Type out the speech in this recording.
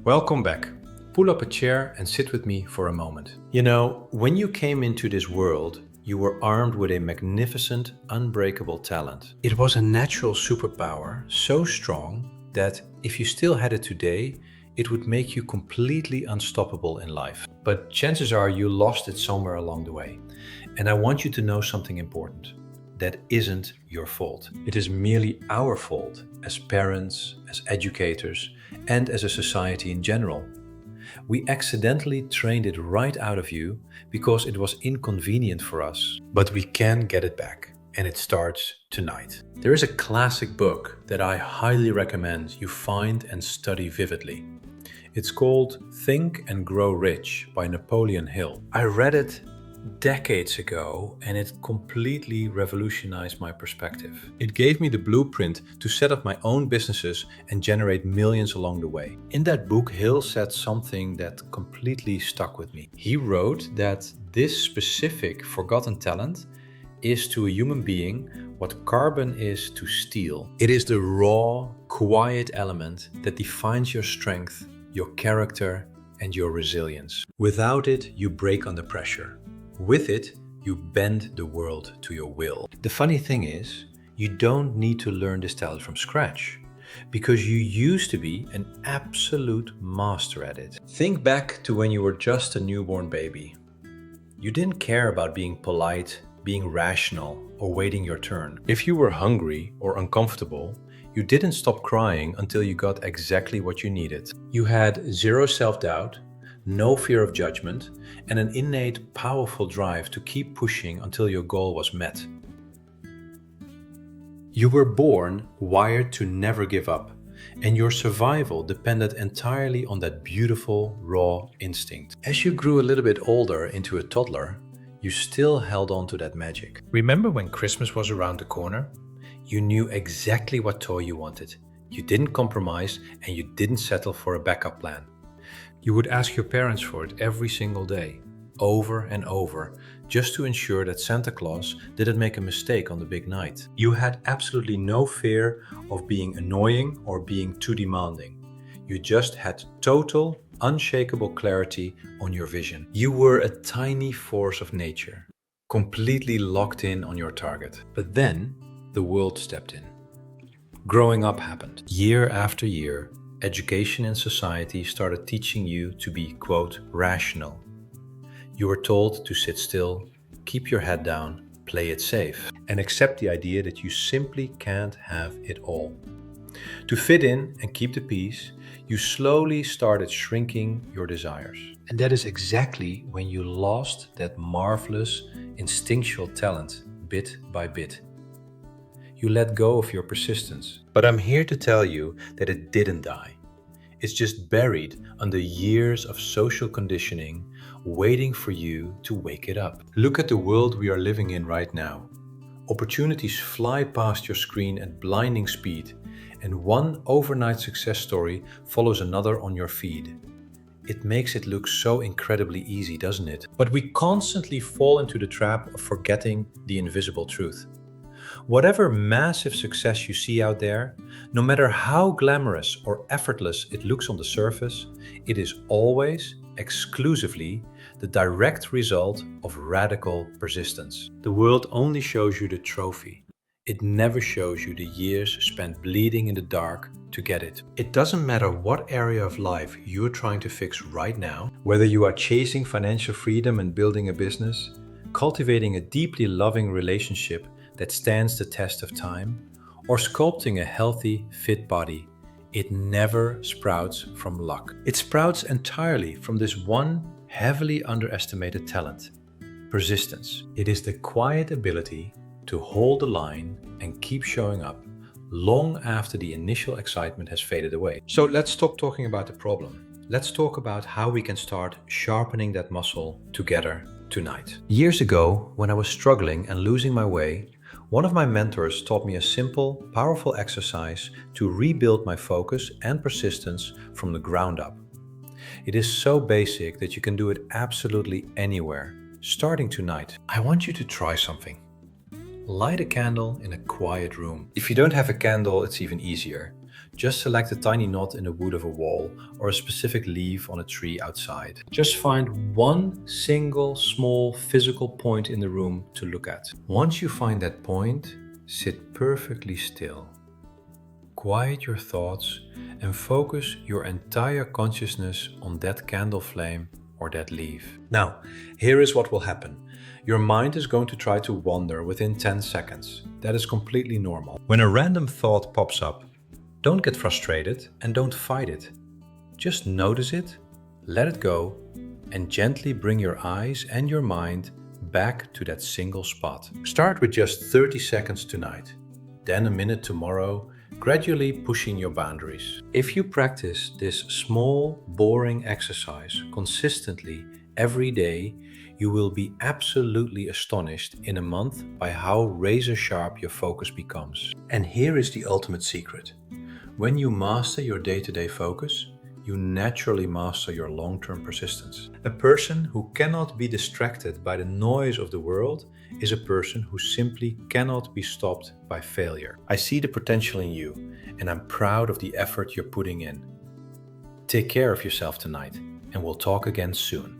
Welcome back. Pull up a chair and sit with me for a moment. You know, when you came into this world, you were armed with a magnificent, unbreakable talent. It was a natural superpower, so strong that if you still had it today, it would make you completely unstoppable in life. But chances are you lost it somewhere along the way. And I want you to know something important. That isn't your fault. It is merely our fault as parents, as educators, and as a society in general. We accidentally trained it right out of you because it was inconvenient for us. But we can get it back, and it starts tonight. There is a classic book that I highly recommend you find and study vividly. It's called Think and Grow Rich by Napoleon Hill. I read it decades ago and it completely revolutionized my perspective. It gave me the blueprint to set up my own businesses and generate millions along the way. In that book, Hill said something that completely stuck with me. He wrote that this specific forgotten talent is to a human being what carbon is to steel. It is the raw, quiet element that defines your strength, your character, and your resilience. Without it, you break under pressure. With it, you bend the world to your will. The funny thing is, you don't need to learn this talent from scratch, because you used to be an absolute master at it. Think back to when you were just a newborn baby. You didn't care about being polite, being rational, or waiting your turn. If you were hungry or uncomfortable, you didn't stop crying until you got exactly what you needed. You had zero self-doubt, no fear of judgment, and an innate, powerful drive to keep pushing until your goal was met. You were born wired to never give up, and your survival depended entirely on that beautiful, raw instinct. As you grew a little bit older into a toddler, you still held on to that magic. Remember when Christmas was around the corner? You knew exactly what toy you wanted. You didn't compromise, and you didn't settle for a backup plan. You would ask your parents for it every single day, over and over, just to ensure that Santa Claus didn't make a mistake on the big night. You had absolutely no fear of being annoying or being too demanding. You just had total, unshakable clarity on your vision. You were a tiny force of nature, completely locked in on your target. But then, the world stepped in. Growing up happened. Year after year, education and society started teaching you to be, quote, rational. You were told to sit still, keep your head down, play it safe, and accept the idea that you simply can't have it all. To fit in and keep the peace, you slowly started shrinking your desires. And that is exactly when you lost that marvelous, instinctual talent bit by bit. You let go of your persistence. But I'm here to tell you that it didn't die. It's just buried under years of social conditioning, waiting for you to wake it up. Look at the world we are living in right now. Opportunities fly past your screen at blinding speed, and one overnight success story follows another on your feed. It makes it look so incredibly easy, doesn't it? But we constantly fall into the trap of forgetting the invisible truth. Whatever massive success you see out there, no matter how glamorous or effortless it looks on the surface, it is always, exclusively, the direct result of radical persistence. The world only shows you the trophy. It never shows you the years spent bleeding in the dark to get it. It doesn't matter what area of life you're trying to fix right now, whether you are chasing financial freedom and building a business, cultivating a deeply loving relationship that stands the test of time, or sculpting a healthy, fit body, it never sprouts from luck. It sprouts entirely from this one heavily underestimated talent: persistence. It is the quiet ability to hold the line and keep showing up long after the initial excitement has faded away. So let's stop talking about the problem. Let's talk about how we can start sharpening that muscle together tonight. Years ago, when I was struggling and losing my way, one of my mentors taught me a simple, powerful exercise to rebuild my focus and persistence from the ground up. It is so basic that you can do it absolutely anywhere, starting tonight. I want you to try something. Light a candle in a quiet room. If you don't have a candle, it's even easier. Just select a tiny knot in the wood of a wall or a specific leaf on a tree outside. Just find one single small physical point in the room to look at. Once you find that point, sit perfectly still. Quiet your thoughts and focus your entire consciousness on that candle flame or that leaf. Now, here is what will happen. Your mind is going to try to wander within 10 seconds. That is completely normal. When a random thought pops up, don't get frustrated and don't fight it. Just notice it, let it go, and gently bring your eyes and your mind back to that single spot. Start with just 30 seconds tonight, then a minute tomorrow, gradually pushing your boundaries. If you practice this small, boring exercise consistently every day, you will be absolutely astonished in a month by how razor sharp your focus becomes. And here is the ultimate secret. When you master your day-to-day focus, you naturally master your long-term persistence. A person who cannot be distracted by the noise of the world is a person who simply cannot be stopped by failure. I see the potential in you, and I'm proud of the effort you're putting in. Take care of yourself tonight, and we'll talk again soon.